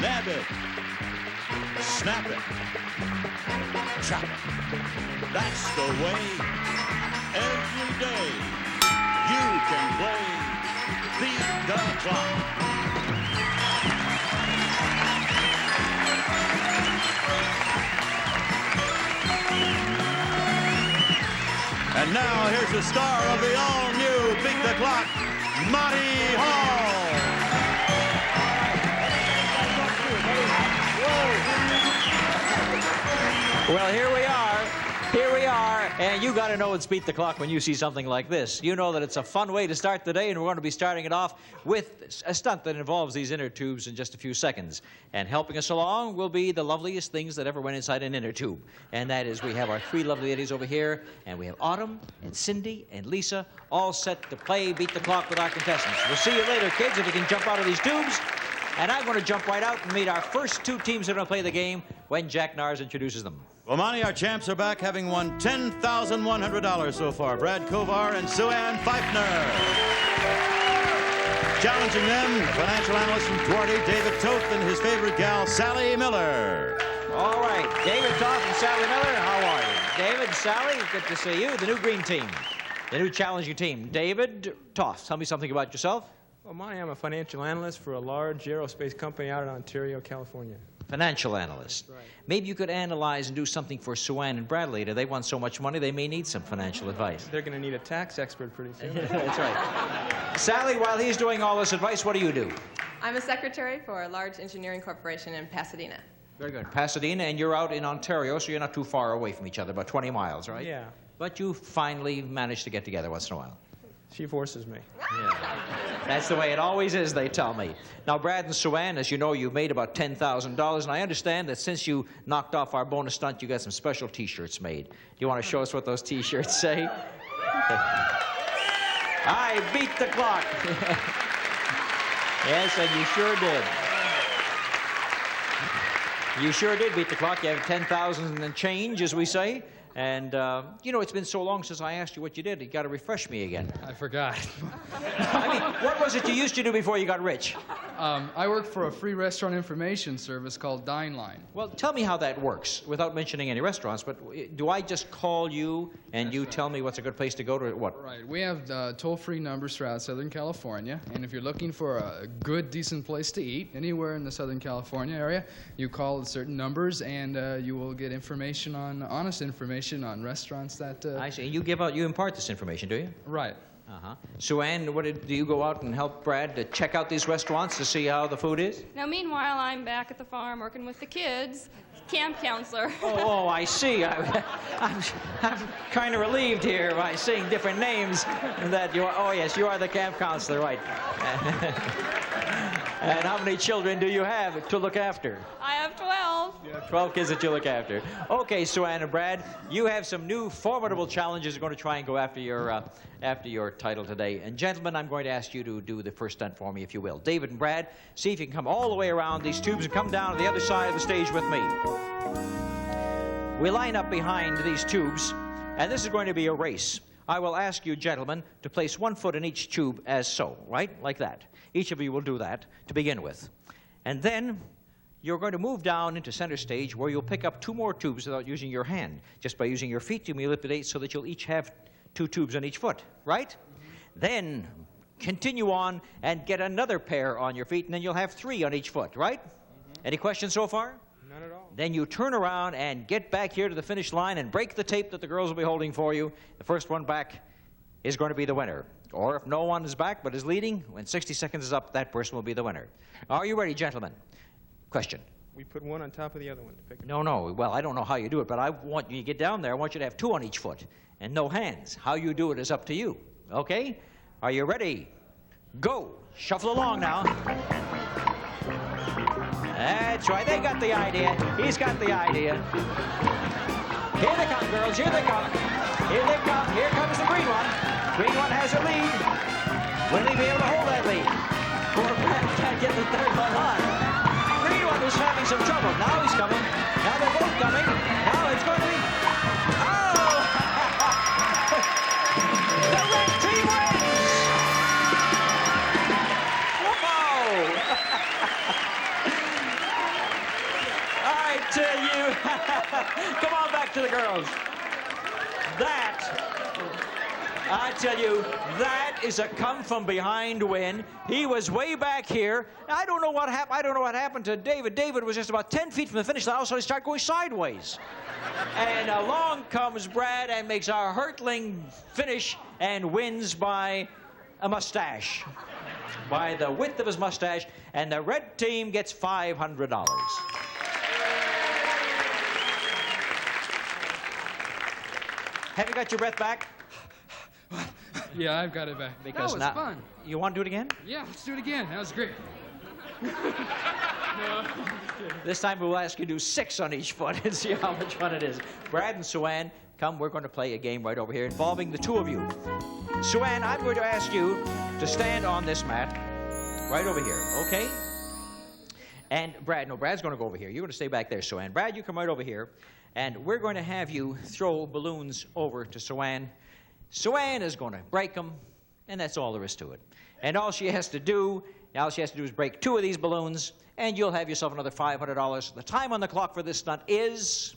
nab it, snap it, trap it. That's the way. Every day you can play Beat the Clock. And now here's the star of the all-new Beat the Clock, Monty Hall. Well, here we are, and you got to know it's Beat the Clock when you see something like this. You know that it's a fun way to start the day, and we're going to be starting it off with a stunt that involves these inner tubes in just a few seconds. And helping us along will be the loveliest things that ever went inside an inner tube. And that is, we have our three lovely ladies over here, and we have Autumn and Cindy and Lisa all set to play Beat the Clock with our contestants. We'll see you later, kids, if you can jump out of these tubes. And I'm going to jump right out and meet our first two teams that are going to play the game when Jack Nars introduces them. Well, Monty, our champs are back, having won $10,100 so far. Brad Kovar and Sue Ann Pfeifner. Challenging them, the financial analyst from Duarte, David Toth, and his favorite gal, Sally Miller. All right, David Toth and Sally Miller, how are you? David, Sally, good to see you. The new green team, the new challenging team. David Toth, tell me something about yourself. Well, Monty, I'm a financial analyst for a large aerospace company out in Ontario, California. Financial analyst. That's right. Maybe you could analyze and do something for Sue Ann and Brad later. They won so much money, they may need some financial advice. They're going to need a tax expert pretty soon. That's right. Sally, while he's doing all this advice, what do you do? I'm a secretary for a large engineering corporation in Pasadena. Very good. Pasadena, and you're out in Ontario, so you're not too far away from each other, about 20 miles, right? Yeah. But you finally manage to get together once in a while. She forces me. Yeah. That's the way it always is, they tell me. Now, Brad and Sue Ann, as you know, you made about $10,000, and I understand that since you knocked off our bonus stunt, you got some special T-shirts made. Do you want to show us what those T-shirts say? I beat the clock. Yes, and you sure did. You sure did beat the clock. You have 10,000 and change, as we say. And, you know, it's been so long since I asked you what you did. You got to refresh me again. I forgot. I mean, what was it you used to do before you got rich? I work for a free restaurant information service called Dine Line. Well, tell me how that works, without mentioning any restaurants. But do I just call you and you tell me what's a good place to go to? What? Right. We have toll-free numbers throughout Southern California. And if you're looking for a good, decent place to eat anywhere in the Southern California area, you call certain numbers and you will get information on, honest information on restaurants that... I see. You impart this information, do you? Right. Uh-huh. Sue Ann, do you go out and help Brad to check out these restaurants to see how the food is? Now, meanwhile, I'm back at the farm working with the kids, camp counselor. Oh, I see. I'm kind of relieved here by seeing different names that you are. Oh, yes, you are the camp counselor, right. And how many children do you have to look after? I have 12. You have 12 kids that you look after. Okay, Sue Ann and Brad, you have some new formidable challenges. You're going to try and go after your title today. And gentlemen, I'm going to ask you to do the first stunt for me, if you will. David and Brad, see if you can come all the way around these tubes and come down to the other side of the stage with me. We line up behind these tubes, and this is going to be a race. I will ask you, gentlemen, to place one foot in each tube as so, right? Like that. Each of you will do that to begin with. And then you're going to move down into center stage where you'll pick up two more tubes without using your hand. Just by using your feet, you manipulate so that you'll each have two tubes on each foot, right? Then continue on and get another pair on your feet, and then you'll have three on each foot, right? Any questions so far? None at all. Then you turn around and get back here to the finish line and break the tape that the girls will be holding for you. The first one back is going to be the winner. Or if no one is back but is leading, when 60 seconds is up, that person will be the winner. Are you ready, gentlemen? Question. We put one on top of the other one to pick it. No. Well, I don't know how you do it, but I want you to get down there. I want you to have two on each foot and no hands. How you do it is up to you. Okay? Are you ready? Go. Shuffle along now. That's right. They got the idea. He's got the idea. Here they come, girls. Here they come. Here they come. Here comes the green one. Green one has a lead. Will he be able to hold that lead? Poor Brad can't get the third one on. Green one is having some trouble. Now he's coming. Now they're both coming. Now it's going to be... Oh! The red team wins! Whoa! tell you. Come on back to the girls. I tell you, that is a come-from-behind win. He was way back here. I don't know what happened. I don't know what happened to David. David was just about 10 feet from the finish line, so he started going sideways. And along comes Brad and makes our hurtling finish and wins by a mustache, by the width of his mustache. And the red team gets $500. Have you got your breath back? Yeah, I've got it back. Because that was fun. You want to do it again? Yeah, let's do it again. That was great. This time we'll ask you to do 6 on each foot and see how much fun it is. Brad and Sue-Ann, come, we're going to play a game right over here involving the two of you. Sue-Ann, I'm going to ask you to stand on this mat right over here, okay? And Brad, no, Brad's going to go over here. You're going to stay back there, Sue-Ann. Brad, you come right over here, and we're going to have you throw balloons over to Sue-Ann. Sue-Ann is going to break them, and that's all there is to it. And all she has to do is break 2 of these balloons, and you'll have yourself another $500. The time on the clock for this stunt is...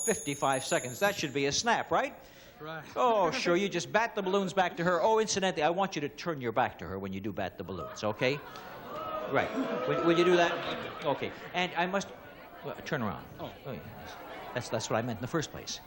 55 seconds. That should be a snap, right? Right. Oh, sure. You just bat the balloons back to her. Oh, incidentally, I want you to turn your back to her when you do bat the balloons, okay? Right. Will you do that? Okay. And I must... Well, turn around. Oh, yeah. That's what I meant in the first place.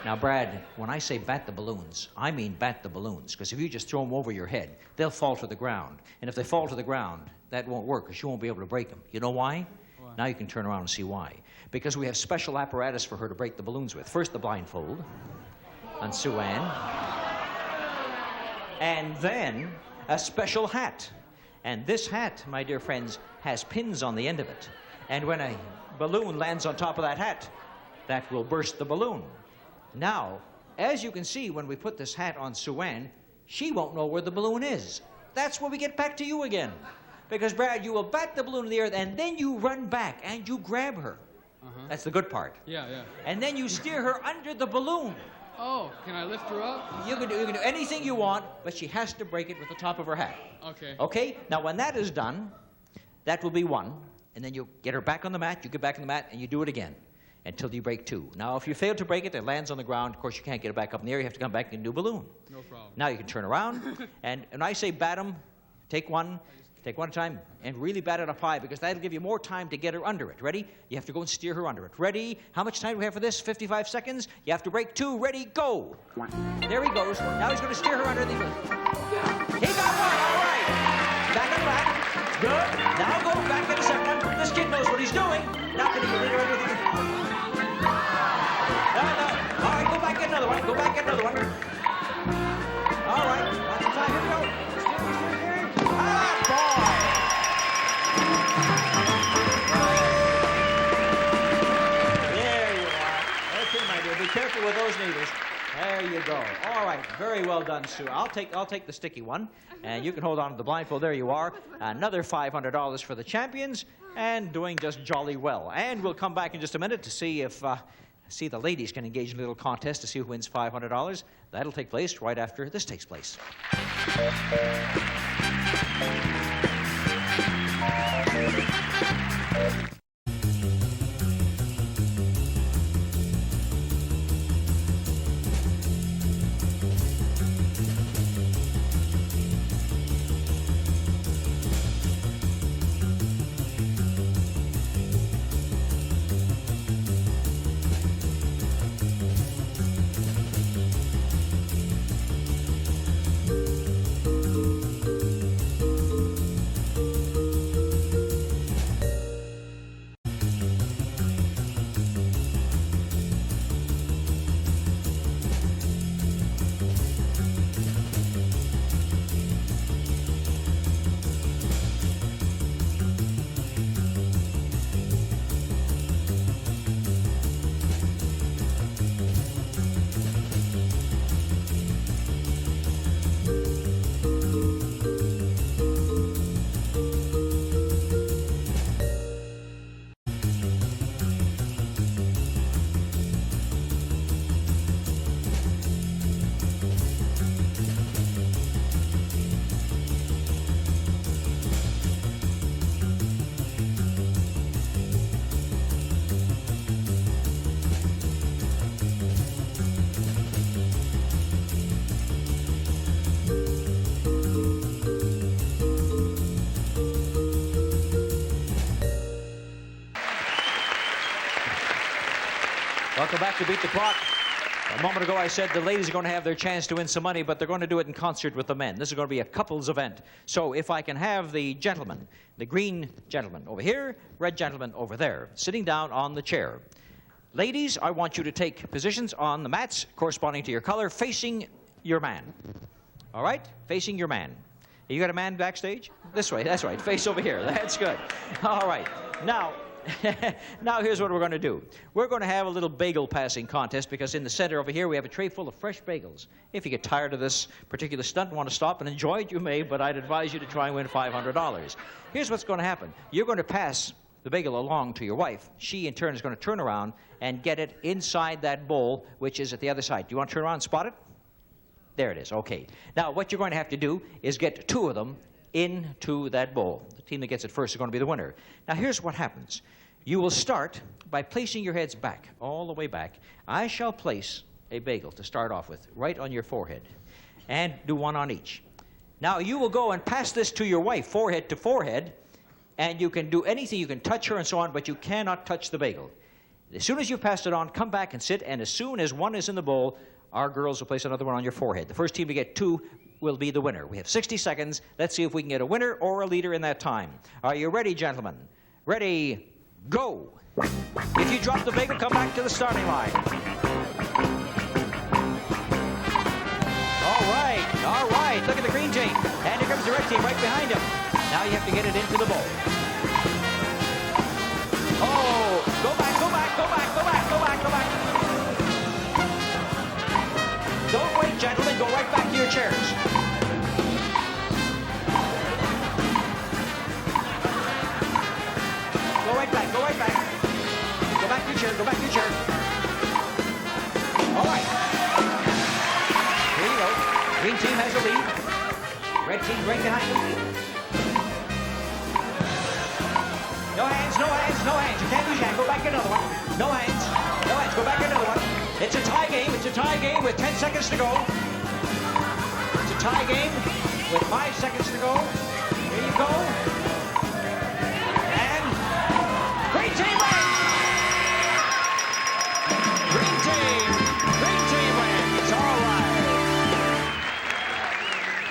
Now, Brad, when I say bat the balloons, I mean bat the balloons, because if you just throw them over your head, they'll fall to the ground. And if they fall to the ground, that won't work, because you won't be able to break them. You know why? Why? Now you can turn around and see why. Because we have special apparatus for her to break the balloons with. First, the blindfold on Sue-Ann. And then a special hat. And this hat, my dear friends, has pins on the end of it. And when a balloon lands on top of that hat, that will burst the balloon. Now, as you can see, when we put this hat on Sue-Ann, she won't know where the balloon is. That's where we get back to you again. Because, Brad, you will bat the balloon in the air, and then you run back, and you grab her. That's the good part. Yeah, yeah. And then you steer her under the balloon. Oh, can I lift her up? You can do anything you want, but she has to break it with the top of her hat. Okay. Okay? Now, when that is done, that will be 1. And then you get her back on the mat, you get back on the mat, and you do it again until you break 2. Now, if you fail to break it, it lands on the ground. Of course, you can't get it back up in the air. You have to come back and do a balloon. No problem. Now you can turn around, and when I say bat them, take one at a time, and really bat it up high, because that'll give you more time to get her under it. Ready? You have to go and steer her under it. Ready? How much time do we have for this? 55 seconds? You have to break 2. Ready? Go. There he goes. Now he's going to steer her under the... He got 1. All right. Back and back. Good. Now go back in a second. This kid knows what he's doing. Now can he lead her under the... No. All right, go back, get another one. Go back, get another one. All right. Lots of time. Here we go. Steer. Ah, boy. There you are. Okay, my dear. Be careful with those needles. There you go. All right. Very well done, Sue. I'll take the sticky one, and you can hold on to the blindfold. There you are. Another $500 for the champions, and doing just jolly well. And we'll come back in just a minute to see if the ladies can engage in a little contest to see who wins $500. That'll take place right after this takes place. to beat the clock. A moment ago, I said the ladies are going to have their chance to win some money, but they're going to do it in concert with the men. This is going to be a couples event. So if I can have the gentleman, the green gentleman over here, red gentleman over there, sitting down on the chair. Ladies, I want you to take positions on the mats corresponding to your color, facing your man. All right? Facing your man. You got a man backstage? This way, that's right. Face over here. That's good. All right. Now, now here's what we're going to do. We're going to have a little bagel passing contest because in the center over here we have a tray full of fresh bagels. If you get tired of this particular stunt and want to stop and enjoy it, you may, but I'd advise you to try and win $500. Here's what's going to happen. You're going to pass the bagel along to your wife. She, in turn, is going to turn around and get it inside that bowl, which is at the other side. Do you want to turn around and spot it? There it is. Okay. Now, what you're going to have to do is get 2 of them into that bowl. The team that gets it first is going to be the winner. Now, here's what happens. You will start by placing your heads back, all the way back. I shall place a bagel to start off with, right on your forehead, and do 1 on each. Now, you will go and pass this to your wife, forehead to forehead, and you can do anything. You can touch her and so on, but you cannot touch the bagel. As soon as you've passed it on, come back and sit, and as soon as 1 is in the bowl, our girls will place another 1 on your forehead. The first team to get 2 will be the winner. We have 60 seconds. Let's see if we can get a winner or a leader in that time. Are you ready, gentlemen? Ready, go. If you drop the bagel, come back to the starting line. All right. Look at the green team. And here comes the red team right behind him. Now you have to get it into the bowl. Oh, go back. Don't wait, gentlemen. Go right back to your chairs. Go right back. Go back to your chair. All right. Here you go. Green team has the lead. Red team right behind them. No hands. You can't use your hand. Go back to another one. No hands. Go back to another one. It's a tie game with 10 seconds to go. It's a tie game with 5 seconds to go. Here you go. And green team wins! Green team wins. All right.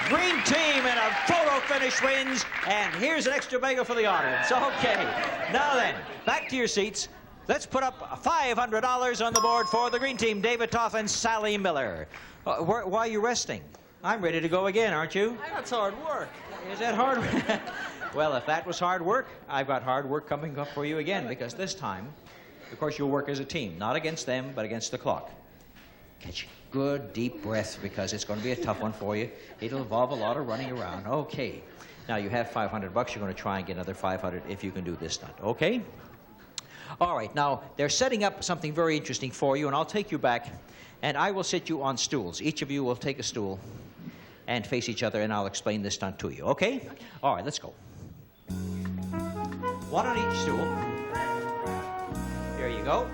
Green team in a photo finish wins. And here's an extra bagel for the audience. Okay. Now then, back to your seats. Let's put up $500 on the board for the green team, David Toth and Sally Miller. Why are you resting? I'm ready to go again, aren't you? That's hard work. Is that hard work? Well, if that was hard work, I've got hard work coming up for you again, because this time, of course, you'll work as a team, not against them, but against the clock. Catch a good deep breath, because it's going to be a tough one for you. It'll involve a lot of running around. Okay. Now, you have $500. You're going to try and get another $500 if you can do this stunt. Okay? All right, now, they're setting up something very interesting for you, and I'll take you back, and I will sit you on stools. Each of you will take a stool and face each other, and I'll explain this stunt to you, okay? All right, let's go. 1 on each stool. There you go.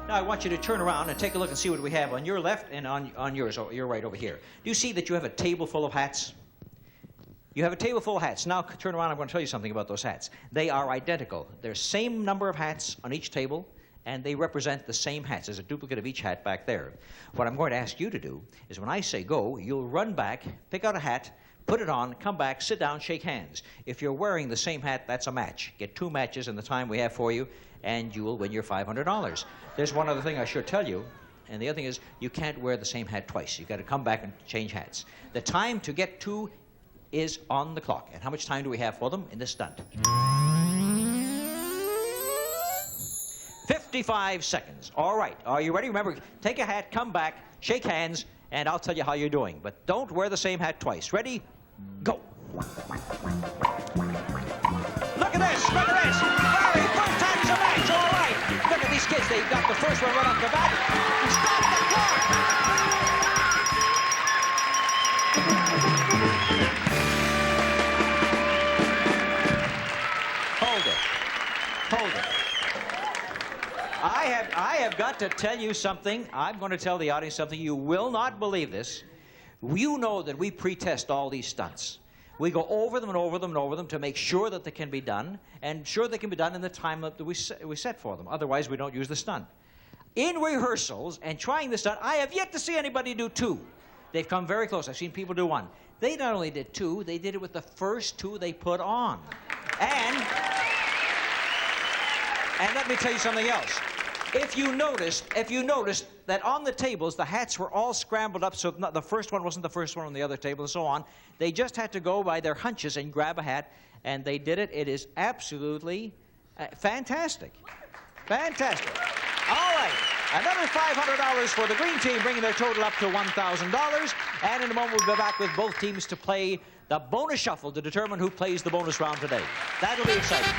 Now, I want you to turn around and take a look and see what we have on your left and on yours, your right over here. Do you see that you have a table full of hats? You have a table full of hats. Now, turn around. I'm going to tell you something about those hats. They are identical. There's same number of hats on each table, and they represent the same hats. There's a duplicate of each hat back there. What I'm going to ask you to do is when I say go, you'll run back, pick out a hat, put it on, come back, sit down, shake hands. If you're wearing the same hat, that's a match. Get 2 matches in the time we have for you, and you will win your $500. There's one other thing I should tell you, and the other thing is you can't wear the same hat twice. You've got to come back and change hats. The time to get 2 is on the clock. And how much time do we have for them in this stunt? 55 seconds. All right. Are you ready? Remember, take a hat, come back, shake hands, and I'll tell you how you're doing. But don't wear the same hat twice. Ready? Go. Look at this. Very first time is a match. All right. Look at these kids. They got the first one right off the bat. Stop the clock. Hold it. I have got to tell you something. I'm going to tell the audience something. You will not believe this. You know that we pre-test all these stunts. We go over them and over them and over them to make sure that they can be done, and sure they can be done in the time that we set for them. Otherwise, we don't use the stunt. in rehearsals and trying this stunt, I have yet to see anybody do 2. They've come very close. I've seen people do 1. They not only did 2, they did it with the first 2 they put on. And let me tell you something else. If you noticed that on the tables, the hats were all scrambled up, so the first one wasn't the first one on the other table, and so on. They just had to go by their hunches and grab a hat, and they did it. It is absolutely fantastic. Fantastic. All right. Another $500 for the green team, bringing their total up to $1,000. And in a moment, we'll be back with both teams to play the bonus shuffle to determine who plays the bonus round today. That'll be exciting.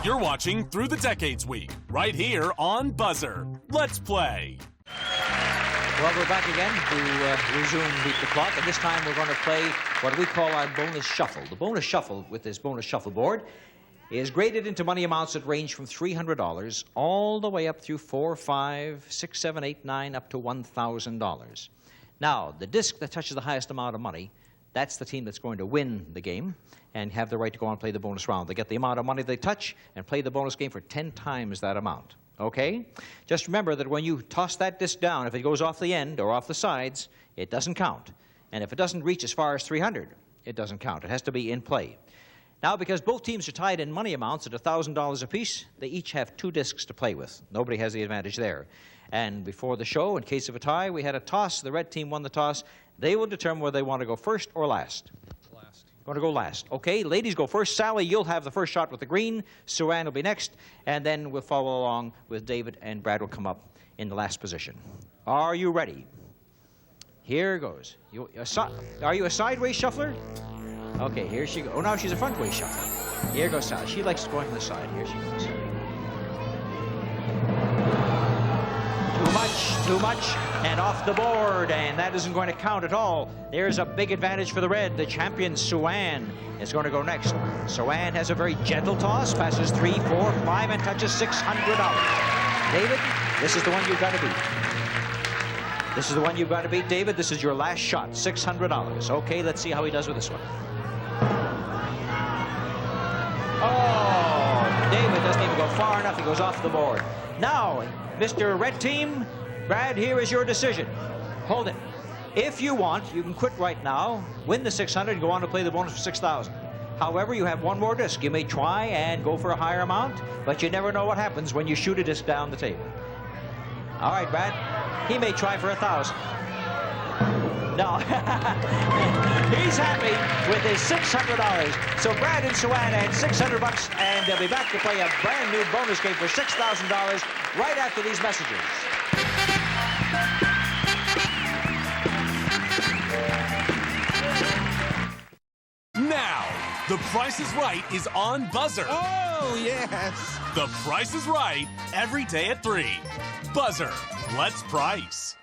You're watching Through the Decades Week, right here on BUZZR. Let's play. Well, we're back again to resume Beat the Clock, and this time we're going to play what we call our bonus shuffle. The bonus shuffle with this bonus shuffle board is graded into money amounts that range from $300 all the way up through $4, $5, $6, $7, $8, $9, up to $1,000. Now, the disc that touches the highest amount of money, that's the team that's going to win the game and have the right to go on and play the bonus round. They get the amount of money they touch and play the bonus game for 10 times that amount. Okay? Just remember that when you toss that disc down, if it goes off the end or off the sides, it doesn't count. And if it doesn't reach as far as 300, it doesn't count. It has to be in play. Now, because both teams are tied in money amounts at $1,000 apiece, they each have 2 discs to play with. Nobody has the advantage there. And before the show, in case of a tie, we had a toss. The red team won the toss. They will determine whether they want to go first or last. Last. Going to go last. Okay, ladies go first. Sally, you'll have the first shot with the green. Sue Ann will be next. And then we'll follow along with David, and Brad will come up in the last position. Are you ready? Here goes. Are you a sideways shuffler? Okay, here she goes. Oh, now she's a front-way shuffler. Here goes Sally. She likes going to the side. Here she goes. Too much, and off the board, and that isn't going to count at all. There's a big advantage for the red. The champion, Sue Ann, is going to go next. Sue Ann has a very gentle toss, passes 3, 4, 5, and touches $600. David, this is the one you've got to beat. This is the one you've got to beat, David. This is your last shot, $600. Okay, let's see how he does with this one. Oh, David doesn't even go far enough. He goes off the board. Now, Mr. Red Team, Brad, here is your decision. Hold it. If you want, you can quit right now, win the 600, and go on to play the bonus for 6,000. However, you have one more disc. You may try and go for a higher amount, but you never know what happens when you shoot a disc down the table. All right, Brad. He may try for 1,000. No. He's happy with his $600. So Brad and Sue Ann had $600, and they'll be back to play a brand new bonus game for $6,000 right after these messages. Now, The Price is Right is on BUZZR. Oh, yes. The Price is Right, every day at 3. BUZZR, let's price.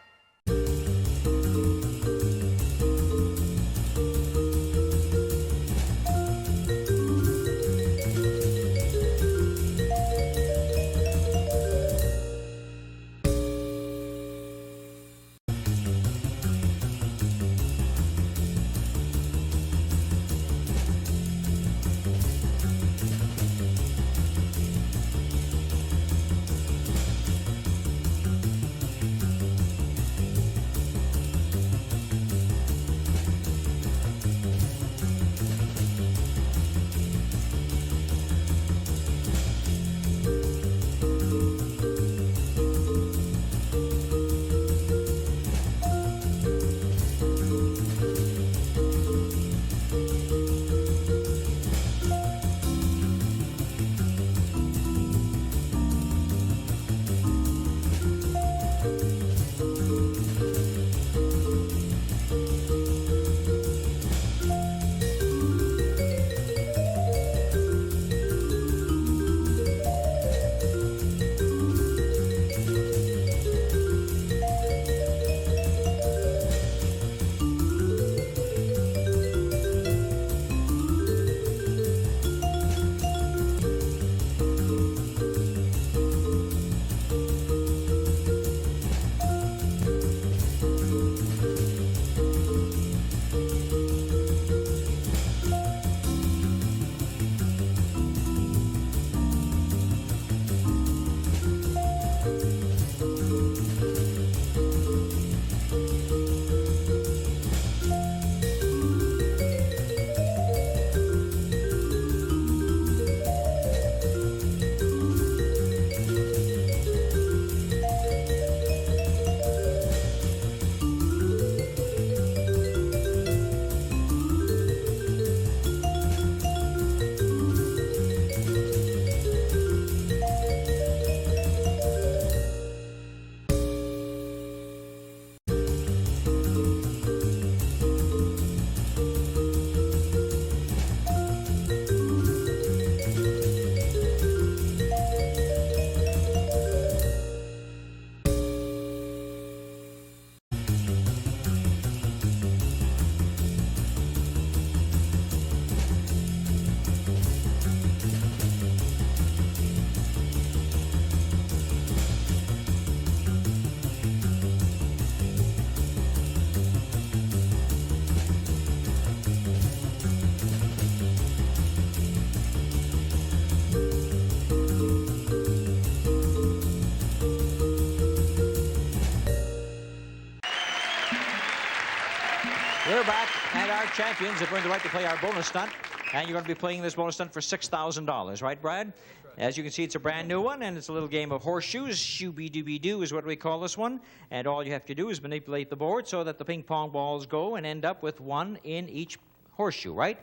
We're back, and our champions are going to like to play our bonus stunt. And you're going to be playing this bonus stunt for $6,000, right, Brad? As you can see, it's a brand new one, and it's a little game of horseshoes. Shoo-be-doo-be-doo is what we call this one. And all you have to do is manipulate the board so that the ping pong balls go and end up with one in each horseshoe, right?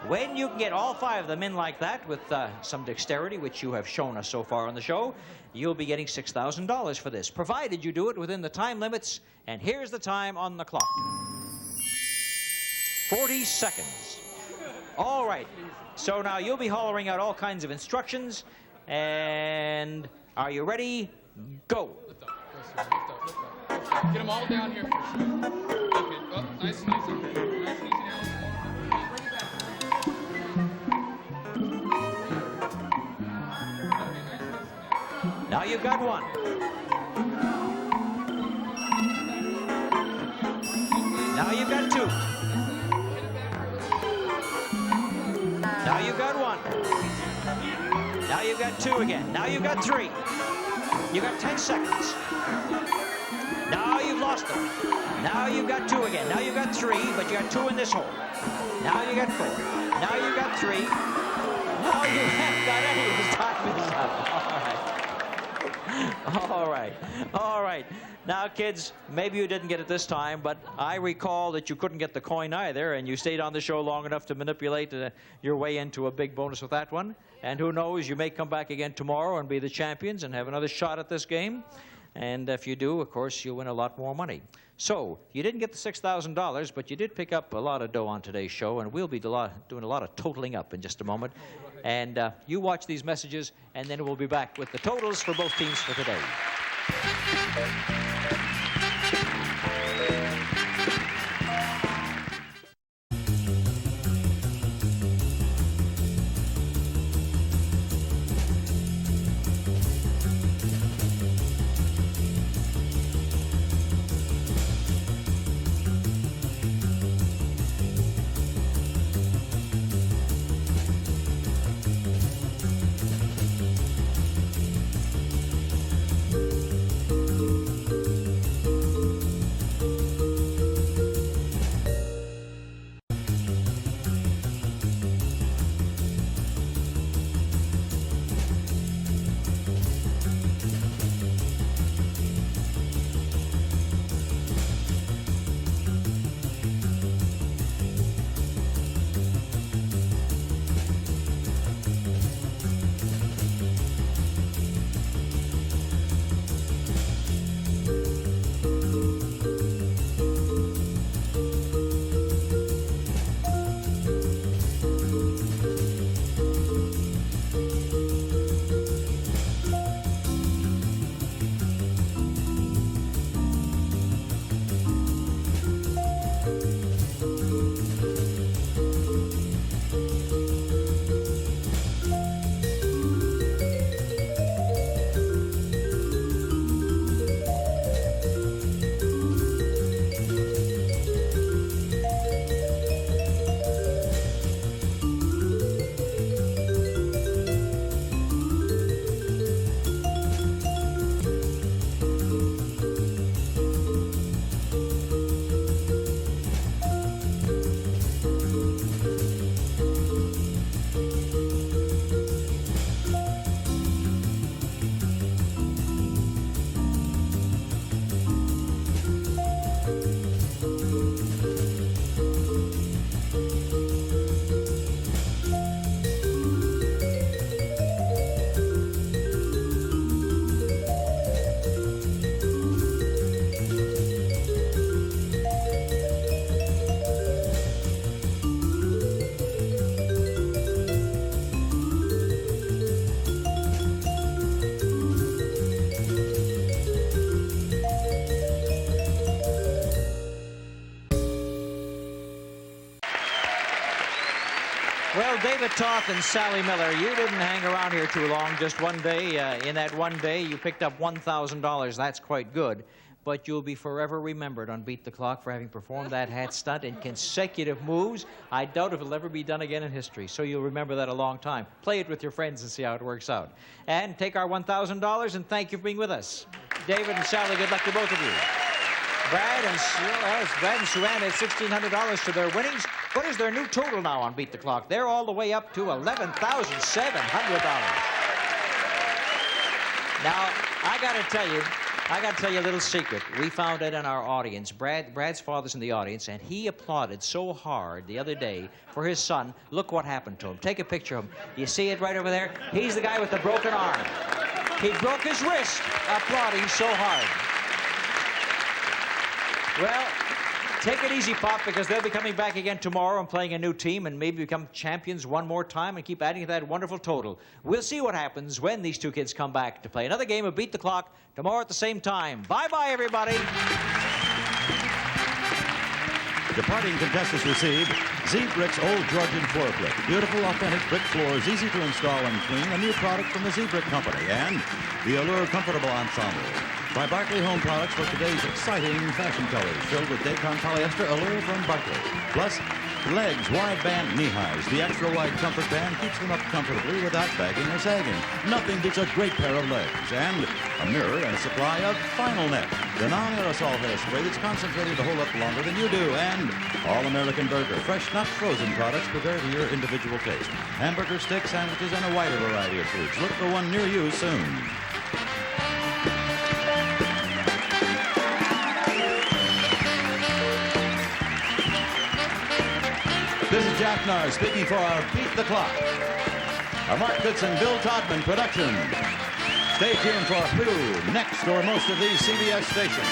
When you can get all 5 of them in like that with some dexterity, which you have shown us so far on the show, you'll be getting $6,000 for this, provided you do it within the time limits. And here's the time on the clock. 40 seconds. All right. So now you'll be hollering out all kinds of instructions. And are you ready? Go. Lift up. Lift up. Lift up. Get them all down here first. Okay. Oh, nice and easy. Nice and easy now. Now you've got one. Now you've got 2. Now you've got 1. Now you've got 2 again. Now you've got 3. You've got 10 seconds. Now you've lost them. Now you've got 2 again. Now you've got 3, but you got 2 in this hole. Now you got 4. Now you've got 3. Now you haven't got any. His time is up. All right. All right. All right. Now, kids, maybe you didn't get it this time, but I recall that you couldn't get the coin either, and you stayed on the show long enough to manipulate your way into a big bonus with that one. And who knows, you may come back again tomorrow and be the champions and have another shot at this game. And if you do, of course, you'll win a lot more money. So, you didn't get the $6,000, but you did pick up a lot of dough on today's show, and we'll be doing a lot of totaling up in just a moment. And you watch these messages, and then we'll be back with the totals for both teams for today. Well, David Toth and Sally Miller, you didn't hang around here too long, just one day. In that one day, you picked up $1,000. That's quite good. But you'll be forever remembered on Beat the Clock for having performed that hat stunt in consecutive moves. I doubt if it'll ever be done again in history, so you'll remember that a long time. Play it with your friends and see how it works out. And take our $1,000, and thank you for being with us. David and Sally, good luck to both of you. Brad and Suanna at $1,600 to their winnings. What is their new total now on Beat the Clock? They're all the way up to $11,700. Now, I got to tell you a little secret. We found it in our audience. Brad's father's in the audience, and he applauded so hard the other day for his son. Look what happened to him. Take a picture of him. You see it right over there? He's the guy with the broken arm. He broke his wrist applauding so hard. Well, take it easy, Pop, because they'll be coming back again tomorrow and playing a new team and maybe become champions one more time and keep adding to that wonderful total. We'll see what happens when these two kids come back to play another game of Beat the Clock tomorrow at the same time. Bye-bye, everybody. Departing contestants receive Z-Brick's Old Georgian Floor Brick. Beautiful, authentic brick floors, easy to install and clean. A new product from the Z-Brick Company. And the Allure Comfortable Ensemble. By Barclay Home Products for today's exciting fashion colors, filled with Dacon polyester Allure from Barclay. Plus, Legs wide band knee-highs. The extra wide comfort band keeps them up comfortably without bagging or sagging. Nothing beats a great pair of legs. And a mirror and a supply of Final Net, the non-aerosol hairspray that's concentrated to hold up longer than you do. And All-American Burger, fresh, not frozen products prepared to your individual taste. Hamburger, steak, sandwiches, and a wider variety of foods. Look for one near you soon. This is Jack Narr speaking for our Beat the Clock, a Mark Goodson, Bill Todman production. Stay tuned for a few next or most of these CBS stations.